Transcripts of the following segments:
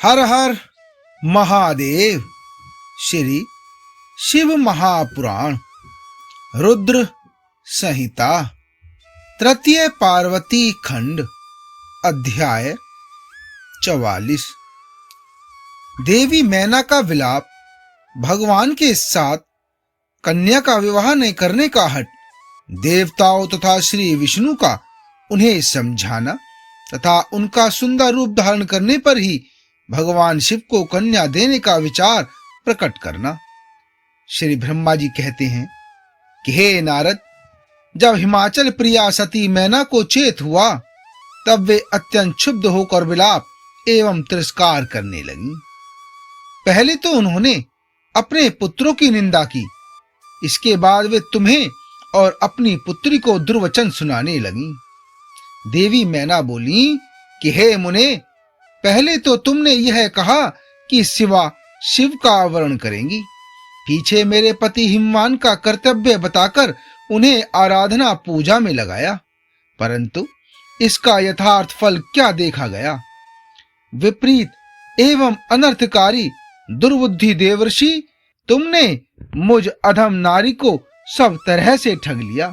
हर हर महादेव। श्री शिव महापुराण रुद्र संहिता तृतीय पार्वती खंड अध्याय 44। देवी मैना का विलाप, भगवान के साथ कन्या का विवाह नहीं करने का हठ, देवताओं तथा श्री विष्णु का उन्हें समझाना तथा उनका सुंदर रूप धारण करने पर ही भगवान शिव को कन्या देने का विचार प्रकट करना। श्री ब्रह्मा जी कहते हैं कि हे नारद, जब हिमाचल प्रिया सती मैना को चेत हुआ तब वे अत्यंत क्षुब्ध होकर विलाप एवं तिरस्कार करने लगी। पहले तो उन्होंने अपने पुत्रों की निंदा की, इसके बाद वे तुम्हें और अपनी पुत्री को दुर्वचन सुनाने लगी। देवी मैना बोली कि हे मुने, पहले तो तुमने यह कहा कि शिवा शिव का आवरण करेंगी, पीछे मेरे पति हिमवान का कर्तव्य बताकर उन्हें आराधना पूजा में लगाया, परंतु इसका यथार्थ फल क्या देखा गया। विपरीत एवं अनर्थकारी दुर्बुद्धि देवर्षि, तुमने मुझ अधम नारी को सब तरह से ठग लिया।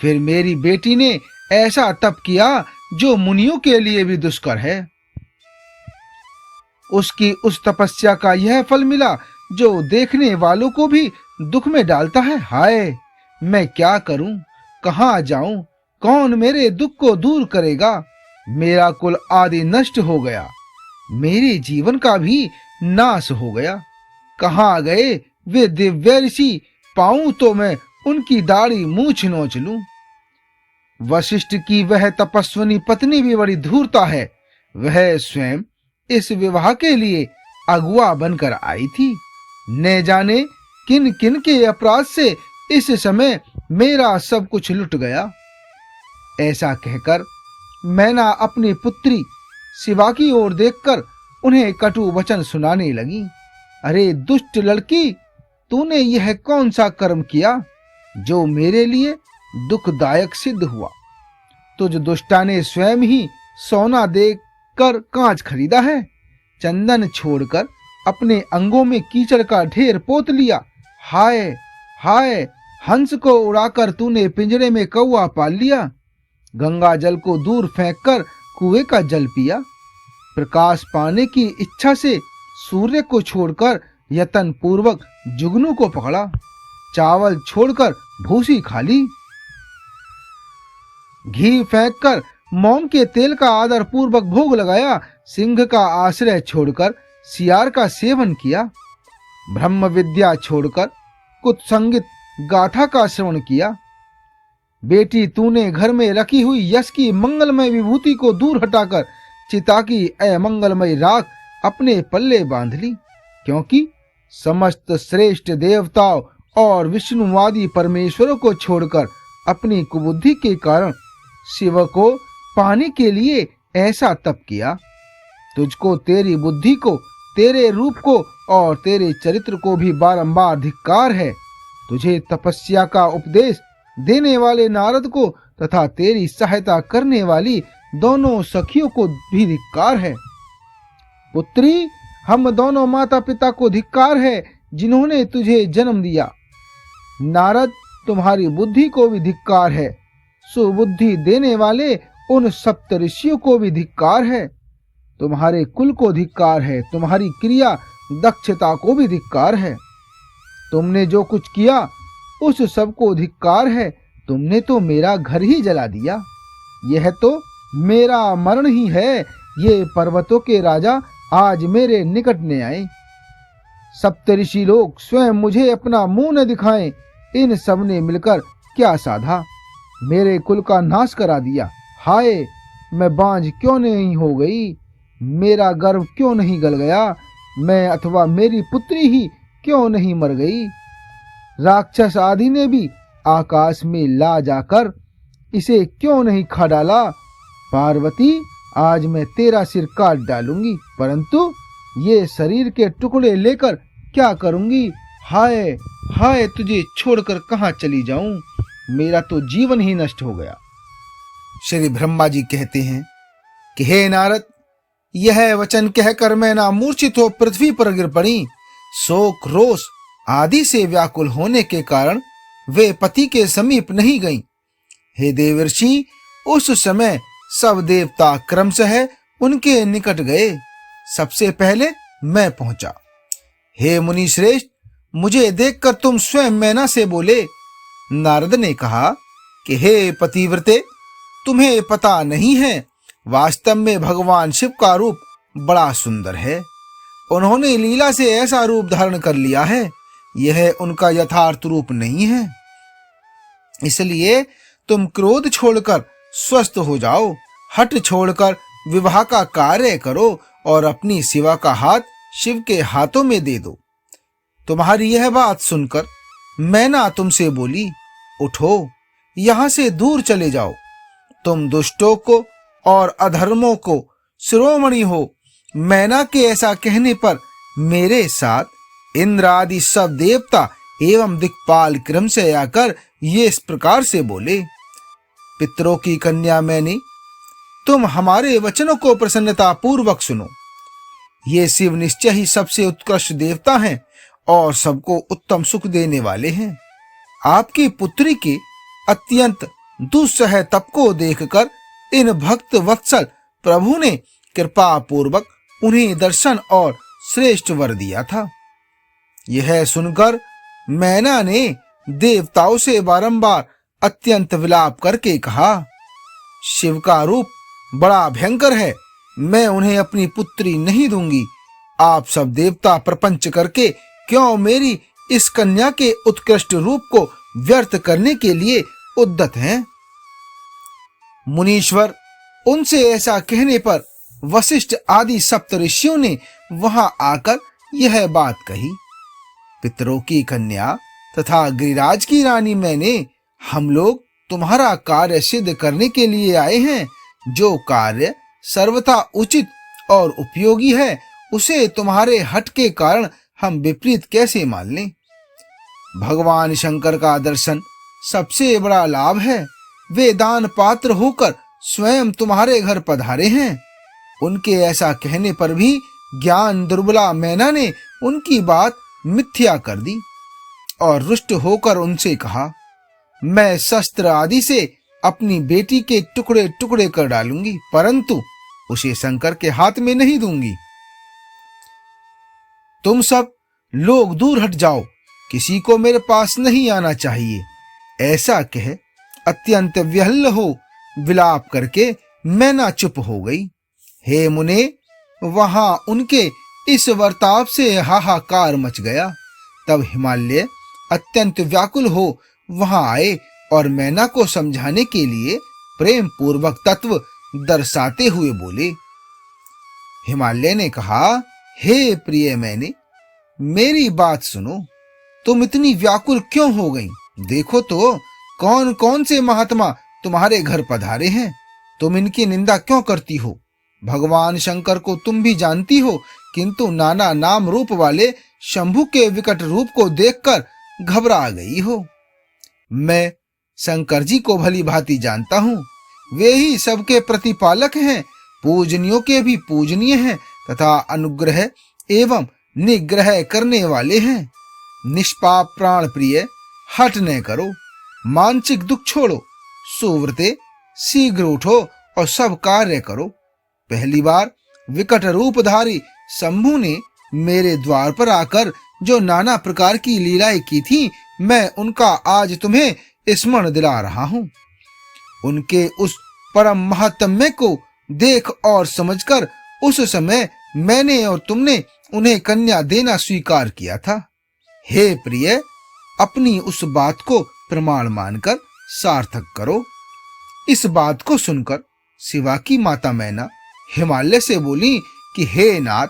फिर मेरी बेटी ने ऐसा तप किया जो मुनियों के लिए भी दुष्कर है। उसकी उस तपस्या का यह फल मिला जो देखने वालों को भी दुख में डालता है। हाय, मैं क्या करूं, कहां जाऊं, कौन मेरे दुख को दूर करेगा। मेरा कुल आदि नष्ट हो गया, मेरे जीवन का भी नाश हो गया। कहां गए वे दिव्य ऋषि, पाऊं तो मैं उनकी दाढ़ी मूछ नोच लूं। वशिष्ठ की वह तपस्विनी पत्नी भी बड़ी धूर्ता है, वह स्वयं इस विवाह के लिए अगुआ बनकर आई थी। न जाने किन किन के अपराध से इस समय मेरा सब कुछ लुट गया। ऐसा कहकर मैना अपनी पुत्री शिवा की ओर देखकर उन्हें कटु वचन सुनाने लगी। अरे दुष्ट लड़की, तूने यह कौन सा कर्म किया जो मेरे लिए दुखदायक सिद्ध हुआ। तुझ दुष्टा ने स्वयं ही सोना देकर कांच खरीदा है, चंदन छोड़कर अपने अंगों में कीचड़ का ढेर पोत लिया। हाय हाय, हंस को उड़ाकर तूने पिंजरे में कौवा पाल लिया, गंगा जल को दूर फेंककर कुएं का जल पिया, प्रकाश पाने की इच्छा से सूर्य को छोड़कर यत्न पूर्वक जुगनू को पकड़ा, चावल छोड़कर भूसी खा ली, घी फेंककर मोम के तेल का आदर पूर्वक भोग लगाया, सिंह का आश्रय छोड़कर सियार का सेवन किया, ब्रह्म विद्या छोड़कर कुत्संगित गाथा का श्रवण किया। बेटी, तूने घर में रखी हुई यश की मंगलमय विभूति को दूर हटाकर चिता की अमंगलमय राख अपने पल्ले बांध ली, क्योंकि समस्त श्रेष्ठ देवताओं और विष्णुवादी परमेश्वरों को छोड़कर अपनी कुबुद्धि के कारण शिव को पाने के लिए ऐसा तप किया। तुझको, तेरी बुद्धि को, तेरे रूप को और तेरे चरित्र को भी बारंबार धिक्कार है। तुझे तपस्या का उपदेश देने वाले नारद को तथा तेरी सहायता करने वाली दोनों सखियों को भी धिक्कार है। पुत्री, हम दोनों माता पिता को धिक्कार है जिन्होंने तुझे जन्म दिया। नारद, तुम्हारी बुद्धि को भी धिक्कार है। सुबुद्धि देने वाले उन सप्त ऋषियों को भी धिक्कार है। तुम्हारे कुल को धिक्कार है, तुम्हारी क्रिया दक्षता को भी धिक्कार है। तुमने जो कुछ किया उस सब को धिक्कार है। तुमने तो मेरा घर ही जला दिया, यह तो मेरा मरण ही है। ये पर्वतों के राजा आज मेरे निकट ने आए। सप्तऋषि लोग स्वयं मुझे अपना मुंह न दिखाएं, इन सब ने मिलकर क्या साधा, मेरे कुल का नाश करा दिया। हाय, मैं बांझ क्यों नहीं हो गई, मेरा गर्भ क्यों नहीं गल गया, मैं अथवा मेरी पुत्री ही क्यों नहीं मर गई। राक्षस आदि ने भी आकाश में ला जाकर इसे क्यों नहीं खा डाला। पार्वती, आज मैं तेरा सिर काट डालूंगी, परंतु ये शरीर के टुकड़े लेकर क्या करूंगी। हाय हाय, तुझे छोड़कर कहां चली जाऊं, मेरा तो जीवन ही नष्ट हो गया। श्री ब्रह्मा जी कहते हैं कि हे नारद, यह वचन कहकर मैना मूर्छित हो पृथ्वी पर गिर पड़ी। शोक रोष आदि से व्याकुल होने के कारण वे पति के समीप नहीं गईं। हे देवर्षि, उस समय सब देवता क्रमशः उनके निकट गए। सबसे पहले मैं पहुंचा। हे मुनि श्रेष्ठ, मुझे देखकर तुम स्वयं मैना से बोले। नारद ने कहा कि हे पतिव्रते, तुम्हें पता नहीं है, वास्तव में भगवान शिव का रूप बड़ा सुंदर है। उन्होंने लीला से ऐसा रूप धारण कर लिया है, यह उनका यथार्थ रूप नहीं है। इसलिए तुम क्रोध छोड़कर स्वस्थ हो जाओ, हठ छोड़कर विवाह का कार्य करो और अपनी सेवा का हाथ शिव के हाथों में दे दो। तुम्हारी यह बात सुनकर मैना तुमसे बोली, उठो, यहां से दूर चले जाओ। तुम दुष्टों को और अधर्मों को शिरोमणि हो। मैना के ऐसा कहने पर मेरे साथ इंद्र आदि सब देवता एवं दिक्पाल क्रम से आकर ये इस प्रकार से बोले। पितरों की कन्या मैंने, तुम हमारे वचनों को प्रसन्नता पूर्वक सुनो। ये शिव निश्चय ही सबसे उत्कृष्ट देवता हैं और सबको उत्तम सुख देने वाले हैं। आपकी पुत्री के अत्यंत दुस्सह तप को देखकर इन भक्त वत्सल प्रभु ने कृपा पूर्वक उन्हें दर्शन और श्रेष्ठ वर दिया था। यह सुनकर मैना ने देवताओं से बारंबार अत्यंत विलाप करके कहा, शिव का रूप बड़ा भयंकर है, मैं उन्हें अपनी पुत्री नहीं दूंगी। आप सब देवता प्रपंच करके क्यों मेरी इस कन्या के उत्कृष्ट रूप को व्यर्थ करने के लिए उद्यत हैं? मुनीश्वर, उनसे ऐसा कहने पर वशिष्ठ आदि सप्त ऋषियों ने वहां आकर यह बात कही। पितरों की कन्या तथा गिरिराज की रानी मैंने, हम लोग तुम्हारा कार्य सिद्ध करने के लिए आए हैं। जो कार्य सर्वथा उचित और उपयोगी है, उसे तुम्हारे हठ के कारण हम विपरीत कैसे मान लें? भगवान शंकर का दर्शन सबसे बड़ा लाभ है। वे दान पात्र होकर स्वयं तुम्हारे घर पधारे हैं। उनके ऐसा कहने पर भी ज्ञान दुर्बला मैना ने उनकी बात मिथ्या कर दी और रुष्ट होकर उनसे कहा, मैं शस्त्र आदि से अपनी बेटी के टुकड़े टुकड़े कर डालूंगी, परंतु उसे शंकर के हाथ में नहीं दूंगी। तुम सब लोग दूर हट जाओ, किसी को मेरे पास नहीं आना चाहिए। ऐसा कह अत्यंत व्यहल हो विलाप करके मैना चुप हो गई। हे मुने, वहां उनके इस वर्ताव से हाहाकार मच गया। तब हिमालय अत्यंत व्याकुल हो वहां आए और मैना को समझाने के लिए प्रेम पूर्वक तत्व दर्शाते हुए बोले। हिमालय ने कहा, हे प्रिय मैंने, मेरी बात सुनो। तुम इतनी व्याकुल क्यों हो गई? देखो तो कौन कौन से महात्मा तुम्हारे घर पधारे हैं। तुम इनकी निंदा क्यों करती हो? भगवान शंकर को तुम भी जानती हो, किंतु नाना नाम रूप वाले शंभु के विकट रूप को देखकर घबरा गई हो। मैं शंकर जी को भली भांति जानता हूँ। वे ही सबके प्रतिपालक हैं, पूजनियों के भी पूजनीय हैं तथा अनुग्रह एवं निग्रह करने वाले हैं। निष्पाप प्राण प्रिय, हठ न करो, मानसिक दुख छोड़ो, सुव्रते शीघ्र उठो और सब कार्य करो। पहली बार विकट रूपधारी शंभु ने मेरे द्वार पर आकर जो नाना प्रकार की लीलाएं की थी, मैं उनका आज तुम्हें स्मरण दिला रहा हूं। उनके उस परम महात्म्य को देख और समझकर उस समय मैंने और तुमने उन्हें कन्या देना स्वीकार किया था। हे प्रिय, अपनी उस बात को प्रमाण मानकर सार्थक करो। इस बात को सुनकर शिवा की माता मैना हिमालय से बोली कि हे नाथ,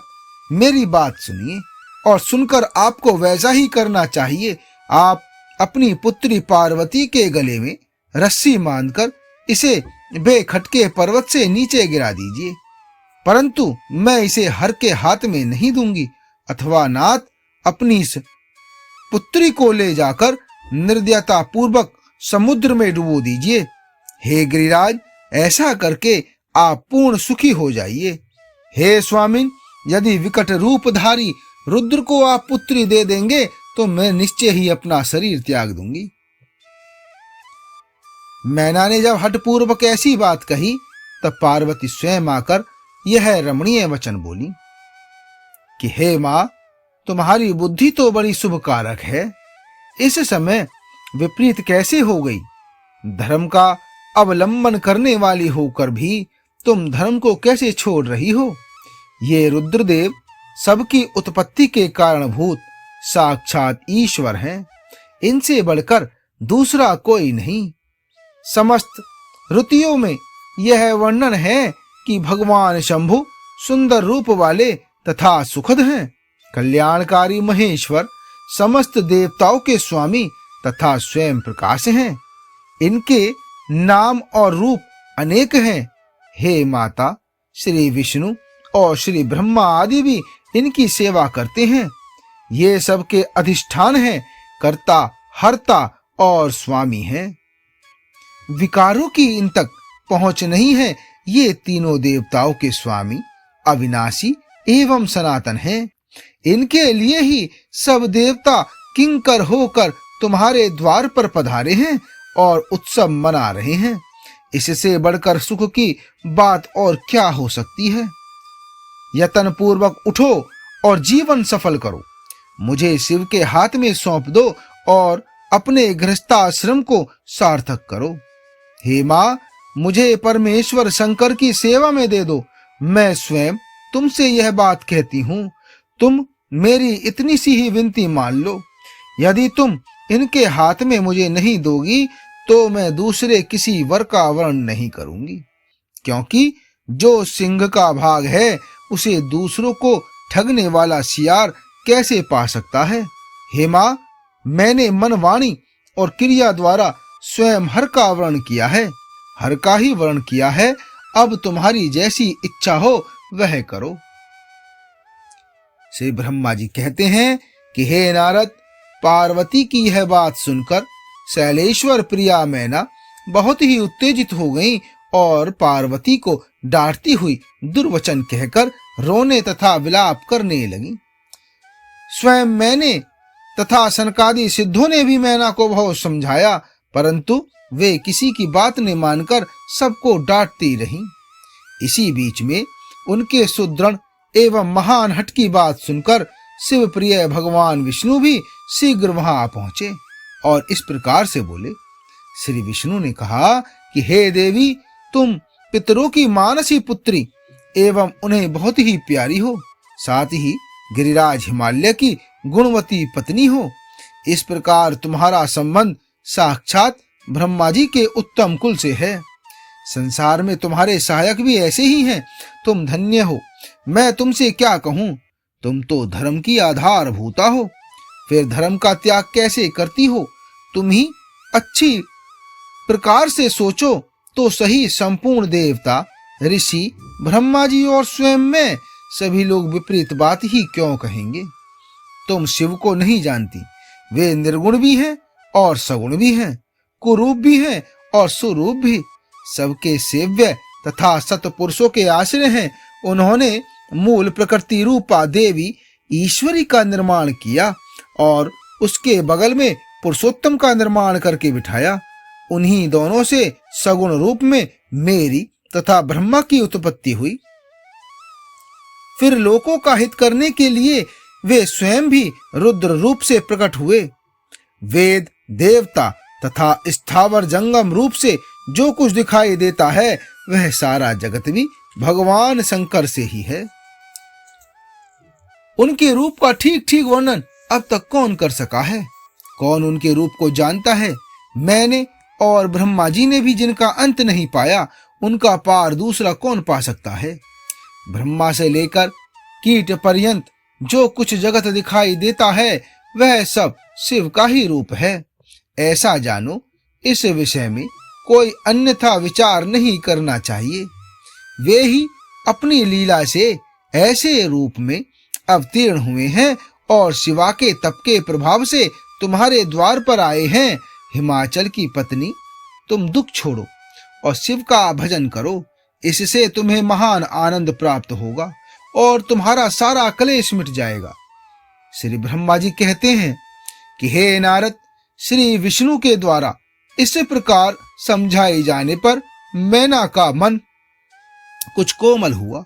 मेरी बात सुनिए और सुनकर आपको वैसा ही करना चाहिए। आप अपनी पुत्री पार्वती के गले में रस्सी बांधकर इसे बेखटके पर्वत से नीचे गिरा दीजिए, परंतु मैं इसे हर के हाथ में नहीं दूंगी। अथवा नाथ, अपनी इस पुत्री को ले जाकर निर्दयता पूर्वक समुद्र में डुबो दीजिए। हे गिरिराज, ऐसा करके आप पूर्ण सुखी हो जाइए। हे स्वामिन, यदि विकट रूपधारी रुद्र को आप पुत्री दे देंगे तो मैं निश्चय ही अपना शरीर त्याग दूंगी। मैना ने जब हठपूर्वक ऐसी बात कही तब पार्वती स्वयं आकर यह रमणीय वचन बोली कि हे मां, तुम्हारी बुद्धि तो बड़ी शुभ कारक है। इस समय विपरीत कैसे हो गई? धर्म का अवलंबन करने वाली होकर भी तुम धर्म को कैसे छोड़ रही हो? ये रुद्रदेव सबकी उत्पत्ति के कारणभूत साक्षात ईश्वर हैं। इनसे बढ़कर दूसरा कोई नहीं। समस्त ऋतुओं में यह वर्णन है कि भगवान शंभु सुंदर रूप वाले तथा सुखद हैं। कल्याणकारी महेश्वर समस्त देवताओं के स्वामी तथा स्वयं प्रकाश हैं। इनके नाम और रूप अनेक हैं। हे माता, श्री विष्णु और श्री ब्रह्मा आदि भी इनकी सेवा करते हैं। ये सबके अधिष्ठान हैं, कर्ता, हर्ता और स्वामी हैं। विकारों की इन तक पहुंच नहीं है। ये तीनों देवताओं के स्वामी अविनाशी एवं सनातन हैं। इनके लिए ही सब देवता किंकर होकर तुम्हारे द्वार पर पधारे हैं और उत्सव मना रहे हैं। इससे बढ़कर सुख की बात और क्या हो सकती है? यत्न पूर्वक उठो और जीवन सफल करो। मुझे शिव के हाथ में सौंप दो और अपने गृहस्थाश्रम को सार्थक करो। हे मां, मुझे परमेश्वर शंकर की सेवा में दे दो। मैं स्वयं तुमसे यह बात कहती हूं। तुम मेरी इतनी सी ही विनती मान लो। यदि तुम इनके हाथ में मुझे नहीं दोगी तो मैं दूसरे किसी वर का वर्ण नहीं करूंगी, क्योंकि जो सिंह का भाग है उसे दूसरों को ठगने वाला सियार कैसे पा सकता है? हे मां, मैंने मन, वाणी और क्रिया द्वारा स्वयं हर का वर्ण किया है। हर का ही वर्ण किया है। अब तुम्हारी जैसी इच्छा हो वह करो। श्री ब्रह्मा जी कहते हैं कि हे नारद, पार्वती की यह बात सुनकर शैलेश्वर प्रिया मैना बहुत ही उत्तेजित हो गईं और पार्वती को डांटती हुई दुर्वचन कहकर रोने तथा विलाप करने लगी। स्वयं मैंने तथा सनकादि सिद्धों ने भी मैना को बहुत समझाया, परंतु वे किसी की बात न मानकर सबको डांटती रहीं। इसी बीच में उनके सुदृढ़ एवं महान हठ की बात सुनकर शिव प्रिय भगवान विष्णु भी शीघ्र वहां पहुंचे और इस प्रकार से बोले। श्री विष्णु ने कहा कि हे देवी, तुम पितरों की मानसी पुत्री एवं उन्हें बहुत ही प्यारी हो, साथ ही गिरिराज हिमालय की गुणवती पत्नी हो। इस प्रकार तुम्हारा संबंध साक्षात ब्रह्मा जी के उत्तम कुल से है। संसार में तुम्हारे सहायक भी ऐसे ही हैं। तुम धन्य हो। मैं तुमसे क्या कहूं? तुम तो धर्म की आधारभूता हो, फिर धर्म का त्याग कैसे करती हो? तुम ही अच्छी प्रकार से सोचो तो सही। संपूर्ण देवता, ऋषि, ब्रह्मा जी और स्वयं मैं सभी लोग विपरीत बात ही क्यों कहेंगे? तुम शिव को नहीं जानती। वे निर्गुण भी हैं और सगुण भी हैं, कुरूप भी हैं और सुरूप भी, सबके सेव्य तथा सतपुरुषों के आश्रय हैं। उन्होंने मूल प्रकृति रूपा देवी ईश्वरी का निर्माण किया और उसके बगल में पुरुषोत्तम का निर्माण करके बिठाया। उन्हीं दोनों से सगुण रूप में मेरी तथा ब्रह्मा की उत्पत्ति हुई। फिर लोकों का हित करने के लिए वे स्वयं भी रुद्र रूप से प्रकट हुए। वेद, देवता तथा स्थावर जंगम रूप से जो कुछ दिखाई देता है वह सारा जगत भी भगवान शंकर से ही है। उनके रूप का ठीक ठीक वर्णन अब तक कौन कर सका है? कौन उनके रूप को जानता है? मैंने और ब्रह्मा जी ने भी जिनका अंत नहीं पाया, उनका पार दूसरा कौन पा सकता है? ब्रह्मा से लेकर कीट पर्यंत जो कुछ जगत दिखाई देता है वह सब शिव का ही रूप है। ऐसा जानो, इस विषय में कोई अन्यथा विचार नहीं करना चाहिए। वे ही अपनी लीला से ऐसे रूप में अवतीर्ण हुए हैं और शिवा के तप के प्रभाव से तुम्हारे द्वार पर आए हैं। हिमाचल की पत्नी, तुम दुख छोड़ो और शिव का भजन करो। इससे तुम्हें महान आनंद प्राप्त होगा। और तुम्हारा सारा क्लेश मिट जाएगा। श्री ब्रह्मा जी कहते हैं कि हे नारद, श्री विष्णु के द्वारा इस प्रकार समझाए जाने पर मैना का मन कुछ कोमल हुआ,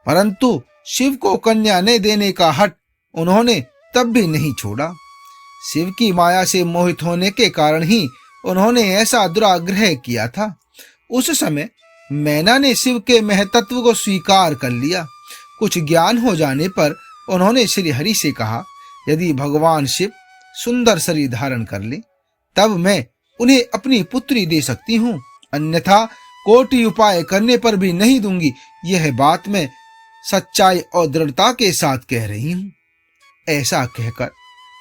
परंतु शिव को कन्या न देने का हठ उन्होंने तब भी नहीं छोड़ा। शिव की माया से मोहित होने के कारण ही उन्होंने ऐसा दुराग्रह किया था। उस समय मैना ने शिव के महतत्व को स्वीकार कर लिया। कुछ ज्ञान हो जाने पर उन्होंने श्री हरि से कहा, यदि भगवान शिव सुंदर शरीर धारण कर ले तब मैं उन्हें अपनी पुत्री दे सकती हूँ, अन्यथा कोटि उपाय करने पर भी नहीं दूंगी। यह बात मैं सच्चाई और दृढ़ता के साथ कह रही हूँ। ऐसा कहकर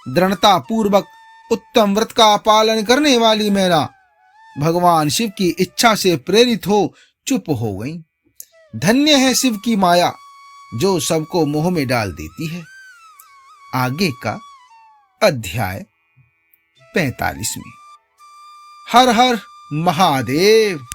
दृढ़ता पूर्वक उत्तम व्रत का पालन करने वाली मैना भगवान शिव की इच्छा से प्रेरित हो चुप हो गई। धन्य है शिव की माया जो सबको मोह में डाल देती है। आगे का अध्याय 45। हर हर महादेव।